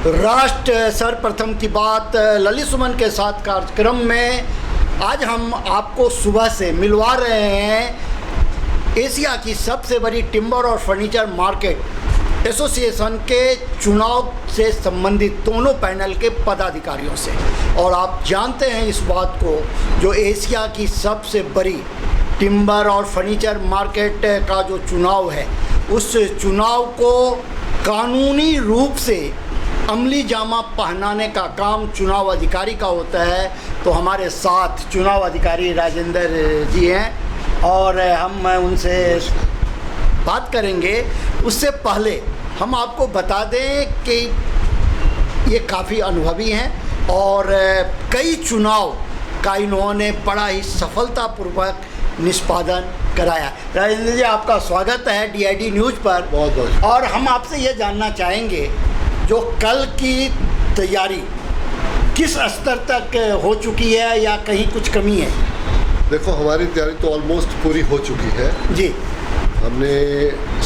राष्ट्र सर्वप्रथम की बात ललित सुमन के साथ कार्यक्रम में आज हम आपको सुबह से मिलवा रहे हैं एशिया की सबसे बड़ी टिम्बर और फर्नीचर मार्केट एसोसिएशन के चुनाव से संबंधित दोनों पैनल के पदाधिकारियों से। और आप जानते हैं इस बात को, जो एशिया की सबसे बड़ी टिम्बर और फर्नीचर मार्केट का जो चुनाव है, उस चुनाव को कानूनी रूप से अमली जामा पहनाने का काम चुनाव अधिकारी का होता है। तो हमारे साथ चुनाव अधिकारी राजेंद्र जी हैं और हम उनसे बात करेंगे। उससे पहले हम आपको बता दें कि ये काफ़ी अनुभवी हैं और कई चुनाव का इन्होंने बड़ा ही सफलतापूर्वक निष्पादन कराया। राजेंद्र जी, आपका स्वागत है DID न्यूज़ पर। बहुत बहुत। और हम आपसे ये जानना चाहेंगे, जो कल की तैयारी किस स्तर तक हो चुकी है या कहीं कुछ कमी है? देखो, हमारी तैयारी तो ऑलमोस्ट पूरी हो चुकी है जी। हमने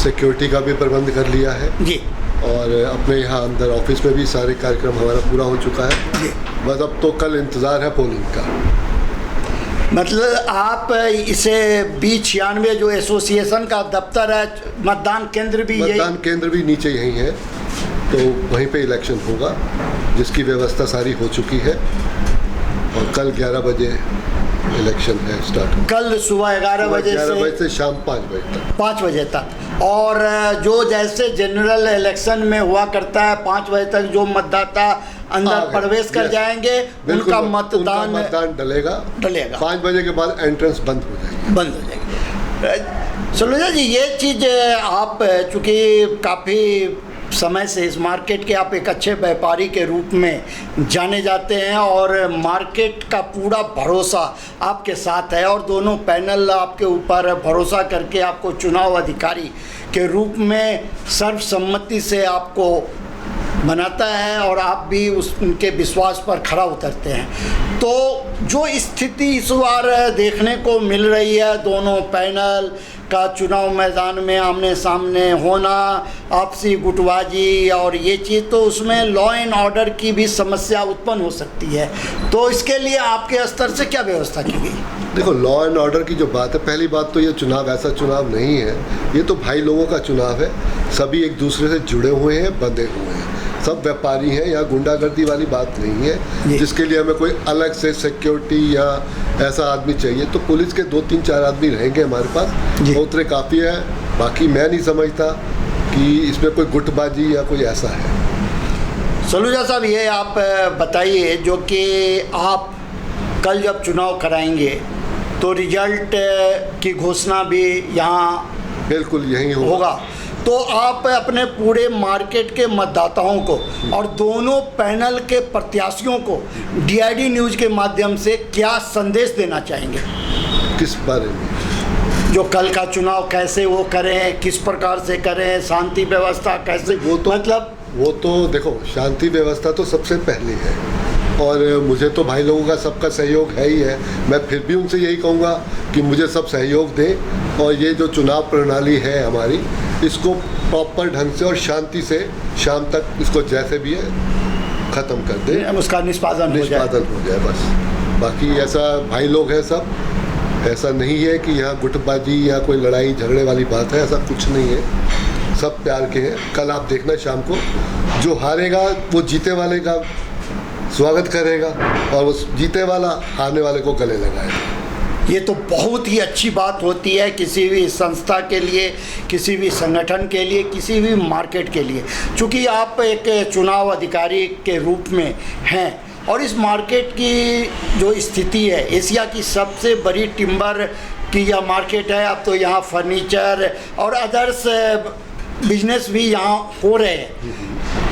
सिक्योरिटी का भी प्रबंध कर लिया है जी। और अपने यहाँ अंदर ऑफिस में भी सारे कार्यक्रम हमारा पूरा हो चुका है जी। बस अब तो कल इंतज़ार है पोलिंग का। मतलब आप इसे B96 जो एसोसिएशन का दफ्तर है, मतदान केंद्र भी नीचे यहीं है, तो वहीं पे इलेक्शन होगा, जिसकी व्यवस्था सारी हो चुकी है और कल 11 बजे इलेक्शन है स्टार्ट। कल सुबह 11 बजे से शाम 5 बजे तक। और जो जैसे जनरल इलेक्शन में हुआ करता है 5 बजे तक जो मतदाता अंदर प्रवेश कर जाएंगे, उनका मतदान डलेगा। 5 बजे के बाद एंट्रेंस बंद हो जाएगी। सलूजा जी, ये चीज़ आप चूँकि काफ़ी समय से इस मार्केट के आप एक अच्छे व्यापारी के रूप में जाने जाते हैं और मार्केट का पूरा भरोसा आपके साथ है और दोनों पैनल आपके ऊपर भरोसा करके आपको चुनाव अधिकारी के रूप में सर्वसम्मति से आपको बनाता है और आप भी उनके विश्वास पर खरा उतरते हैं। तो जो स्थिति इस बार देखने को मिल रही है, दोनों पैनल का चुनाव मैदान में आमने सामने होना, आपसी गुटबाजी और ये चीज़, तो उसमें लॉ एंड ऑर्डर की भी समस्या उत्पन्न हो सकती है। तो इसके लिए आपके स्तर से क्या व्यवस्था की गई? देखो, लॉ एंड ऑर्डर की जो बात है, पहली बात तो ये चुनाव ऐसा चुनाव नहीं है, ये तो भाई लोगों का चुनाव है। सभी एक दूसरे से जुड़े हुए हैं, बंधे हुए हैं, सब व्यापारी हैं। यहाँ गुंडागर्दी वाली बात नहीं है जिसके लिए हमें कोई अलग से सिक्योरिटी या ऐसा आदमी चाहिए। तो पुलिस के 2-3-4 आदमी रहेंगे हमारे पास, उतने काफ़ी है। बाकी मैं नहीं समझता कि इसमें कोई गुटबाजी या कोई ऐसा है। सलूजा साहब, ये आप बताइए, जो कि आप कल जब चुनाव कराएंगे तो रिजल्ट की घोषणा भी यहाँ बिल्कुल यहीं होगा। तो आप अपने पूरे मार्केट के मतदाताओं को और दोनों पैनल के प्रत्याशियों को DID न्यूज़ के माध्यम से क्या संदेश देना चाहेंगे? किस बारे में? जो कल का चुनाव कैसे वो करें, किस प्रकार से करें, शांति व्यवस्था कैसे? वो तो देखो, शांति व्यवस्था तो सबसे पहले है और मुझे तो भाई लोगों का सबका सहयोग है ही है। मैं फिर भी उनसे यही कहूँगा कि मुझे सब सहयोग दें और ये जो चुनाव प्रणाली है हमारी, इसको प्रॉपर ढंग से और शांति से शाम तक इसको जैसे भी है ख़त्म कर दें, उसका निष्पादन हो जाए बस। बाकी ऐसा भाई लोग हैं सब, ऐसा नहीं है कि यहाँ गुटबाजी या कोई लड़ाई झगड़े वाली बात है, ऐसा कुछ नहीं है। सब प्यार के हैं। कल आप देखना शाम को, जो हारेगा वो जीते वाले का स्वागत करेगा और उस जीते वाला हारने वाले को गले लगाएगा। ये तो बहुत ही अच्छी बात होती है किसी भी संस्था के लिए, किसी भी संगठन के लिए, किसी भी मार्केट के लिए। चूँकि आप एक चुनाव अधिकारी के रूप में हैं और इस मार्केट की जो स्थिति है, एशिया की सबसे बड़ी टिम्बर की यह मार्केट है। अब तो यहाँ फर्नीचर और अदर्स बिजनेस भी यहाँ हो रहे हैं।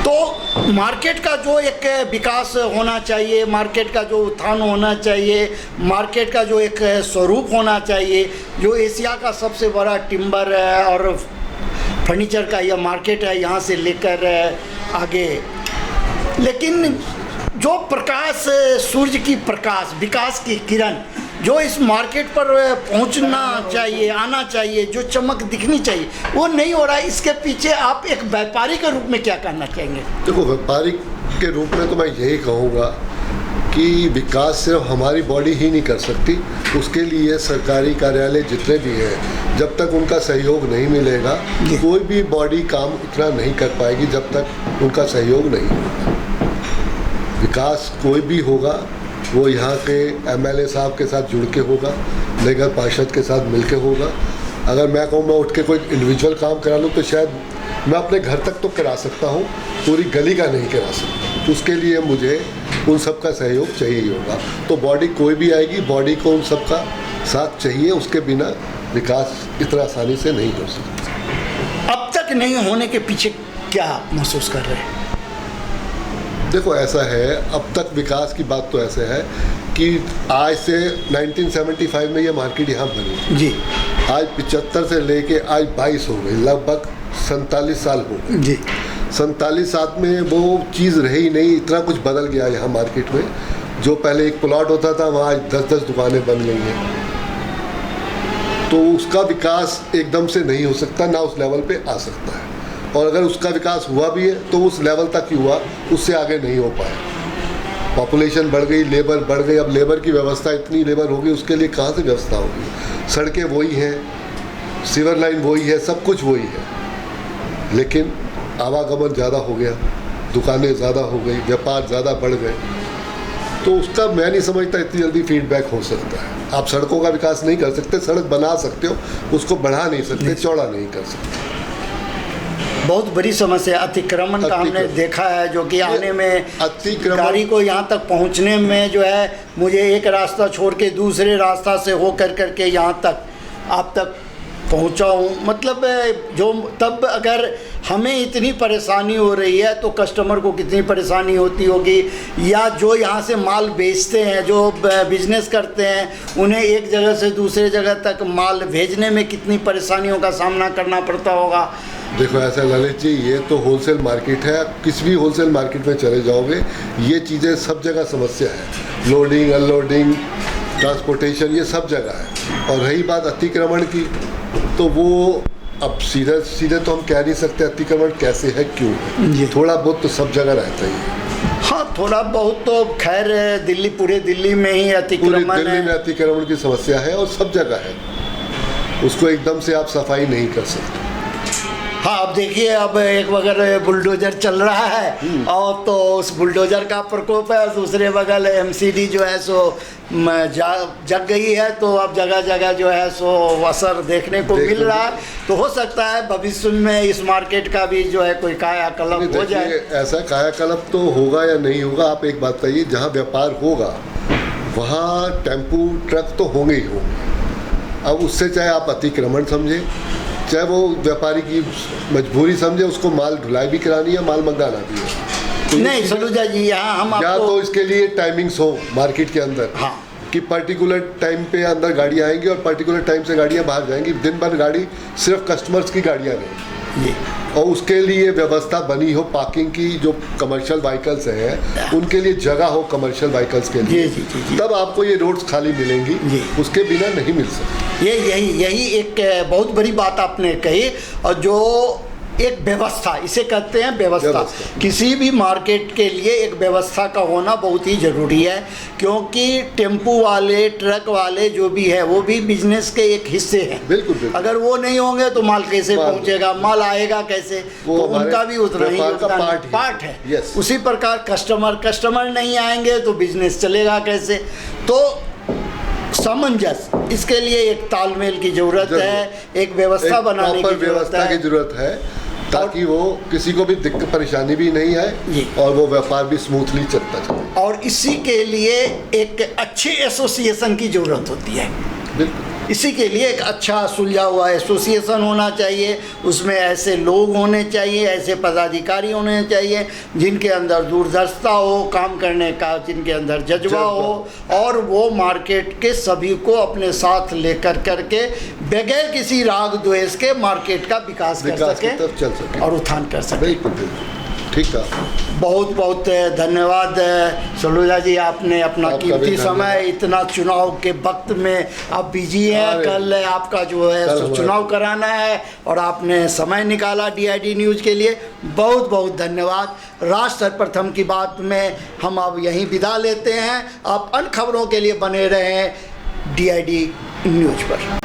तो मार्केट का जो एक विकास होना चाहिए, मार्केट का जो उत्थान होना चाहिए, मार्केट का जो एक स्वरूप होना चाहिए, जो एशिया का सबसे बड़ा टिम्बर और फर्नीचर का यह मार्केट है, यहाँ से लेकर आगे। लेकिन जो प्रकाश, सूर्य की प्रकाश, विकास की किरण जो इस मार्केट पर पहुंचना चाहिए, आना चाहिए, जो चमक दिखनी चाहिए, वो नहीं हो रहा है। इसके पीछे आप एक व्यापारी के रूप में क्या कहना चाहेंगे? देखो, व्यापारी के रूप में तो मैं यही कहूँगा कि विकास सिर्फ हमारी बॉडी ही नहीं कर सकती, उसके लिए सरकारी कार्यालय जितने भी हैं, जब तक उनका सहयोग नहीं मिलेगा कोई भी बॉडी काम उतना नहीं कर पाएगी जब तक उनका सहयोग नहीं होगा। विकास कोई भी होगा वो यहाँ के एमएलए साहब के साथ जुड़ के होगा, नगर पार्षद के साथ मिल के होगा। अगर मैं कहूँ मैं उठ के कोई इंडिविजुअल काम करा लूँ तो शायद मैं अपने घर तक तो करा सकता हूँ, पूरी गली का नहीं करा सकता। उसके लिए मुझे उन सब का सहयोग चाहिए ही होगा। तो बॉडी कोई भी आएगी, बॉडी को उन सब का साथ चाहिए, उसके बिना विकास इतना आसानी से नहीं हो सकता। अब तक नहीं होने के पीछे क्या आप महसूस कर रहे हैं? देखो ऐसा है, अब तक विकास की बात तो ऐसे है कि आज से 1975 में ये मार्केट यहाँ बनी जी, आज 75 से लेके आज 22 हो गई, लगभग 47 साल हो गए जी। 47 साल में वो चीज़ रही नहीं, इतना कुछ बदल गया यहाँ मार्केट में। जो पहले एक प्लॉट होता था वहाँ आज 10-10 दुकानें बन गई हैं। तो उसका विकास एकदम से नहीं हो सकता, ना उस लेवल पे आ सकता है। और अगर उसका विकास हुआ भी है तो उस लेवल तक ही हुआ, उससे आगे नहीं हो पाया। पॉपुलेशन बढ़ गई, लेबर बढ़ गई, अब लेबर की व्यवस्था, इतनी लेबर होगी उसके लिए कहाँ से व्यवस्था होगी? सड़कें वही हैं, सीवर लाइन वही है, सब कुछ वही है, लेकिन आवागमन ज़्यादा हो गया, दुकानें ज़्यादा हो गई, व्यापार ज़्यादा बढ़ गए। तो उसका मैं नहीं समझता इतनी जल्दी फीडबैक हो सकता है। आप सड़कों का विकास नहीं कर सकते, सड़क बना सकते हो, उसको बढ़ा नहीं सकते, चौड़ा नहीं कर सकते। बहुत बड़ी समस्या अतिक्रमण का हमने देखा है, जो कि आने में गाड़ी को यहाँ तक पहुँचने में जो है, मुझे एक रास्ता छोड़ के दूसरे रास्ता से हो करके यहाँ तक आप तक पहुँचा हूँ। मतलब जो तब अगर हमें इतनी परेशानी हो रही है तो कस्टमर को कितनी परेशानी होती होगी, या जो यहाँ से माल बेचते हैं, जो बिजनेस करते हैं, उन्हें एक जगह से दूसरे जगह तक माल भेजने में कितनी परेशानियों का सामना करना पड़ता होगा। देखो ऐसा ललित जी, ये तो होलसेल मार्केट है, आप किसी भी होलसेल मार्केट में चले जाओगे ये चीज़ें सब जगह समस्या है। लोडिंग, अनलोडिंग, ट्रांसपोर्टेशन, ये सब जगह है। और रही बात अतिक्रमण की, तो वो अब सीधे तो हम कह नहीं सकते अतिक्रमण कैसे है, क्यों है। थोड़ा बहुत तो सब जगह रहता ही है। हाँ, थोड़ा बहुत तो खैर दिल्ली, पूरे दिल्ली में ही अतिक्रमण है। दिल्ली में अतिक्रमण की समस्या है और सब जगह है, उसको एकदम से आप सफाई नहीं कर सकते। हाँ, अब देखिए, अब एक बगल बुलडोजर चल रहा है और तो उस बुलडोजर का प्रकोप है, दूसरे बगल एमसीडी जो है सो जग गई है, तो अब जगह जगह जो है सो असर देखने को मिल रहा है। तो हो सकता है भविष्य में इस मार्केट का भी जो है कोई कायाकल्प हो जाए। ऐसा कायाकल्प तो होगा या नहीं होगा, आप एक बात कहिए, जहाँ व्यापार होगा वहाँ टेम्पू ट्रक तो होंगे ही होंगे। अब उससे चाहे आप अतिक्रमण समझे, चाहे वो व्यापारी की मजबूरी समझे, उसको माल ढुलाई भी करानी है, माल मंगाना भी है। तो नहीं सलूजा जी, यहाँ हम या आपको तो इसके लिए टाइमिंग्स हो मार्केट के अंदर, हाँ, कि पर्टिकुलर टाइम पे अंदर गाड़ियाँ आएंगी और पर्टिकुलर टाइम से गाड़ियाँ बाहर जाएंगी। दिन भर गाड़ी सिर्फ कस्टमर्स की गाड़ियाँ नहीं, और उसके लिए व्यवस्था बनी हो पार्किंग की। जो कमर्शियल व्हीकल्स हैं उनके लिए जगह हो, कमर्शियल व्हीकल्स के लिए, जी। तब आपको ये रोड्स खाली मिलेंगी, उसके बिना नहीं मिल सकती। यही एक बहुत बड़ी बात आपने कही। और जो एक व्यवस्था, इसे कहते हैं व्यवस्था। किसी भी मार्केट के लिए एक व्यवस्था का होना बहुत ही ज़रूरी है, क्योंकि टेम्पू वाले, ट्रक वाले जो भी है वो भी बिजनेस के एक हिस्से हैं। बिल्कुल। अगर वो नहीं होंगे तो माल कैसे पहुंचेगा, माल आएगा कैसे, तो उनका भी उतना ही पार्ट है। उसी प्रकार कस्टमर नहीं आएंगे तो बिजनेस चलेगा कैसे। तो सामंजस्य, इसके लिए एक तालमेल की जरूरत है, एक व्यवस्था बनाने की जरूरत है, ताकि वो किसी को भी दिक्कत परेशानी भी नहीं आए और वो व्यापार भी स्मूथली चलता चले। और इसी के लिए एक अच्छे एसोसिएशन की जरूरत होती है। बिल्कुल, इसी के लिए एक अच्छा सुलझा हुआ एसोसिएशन होना चाहिए। उसमें ऐसे लोग होने चाहिए, ऐसे पदाधिकारी होने चाहिए जिनके अंदर दूरदर्शिता हो काम करने का, जिनके अंदर जज्बा हो, और वो मार्केट के सभी को अपने साथ लेकर करके बगैर किसी राग द्वेष के मार्केट का विकास कर सके और उत्थान कर सके। बिल्कुल। ठीक कहा। बहुत बहुत धन्यवाद सलूजा जी, आपने अपना आपका भी कीमती धन्यवाद। समय इतना चुनाव के वक्त में आप बिजी हैं, अरे, कल आपका जो है कल सो हमारा- चुनाव कराना है और आपने समय निकाला DID न्यूज़ के लिए, बहुत बहुत धन्यवाद। राष्ट्र सर्वप्रथम की बात में हम अब यहीं विदा लेते हैं। आप अन्य खबरों के लिए बने रहें DID न्यूज़ पर।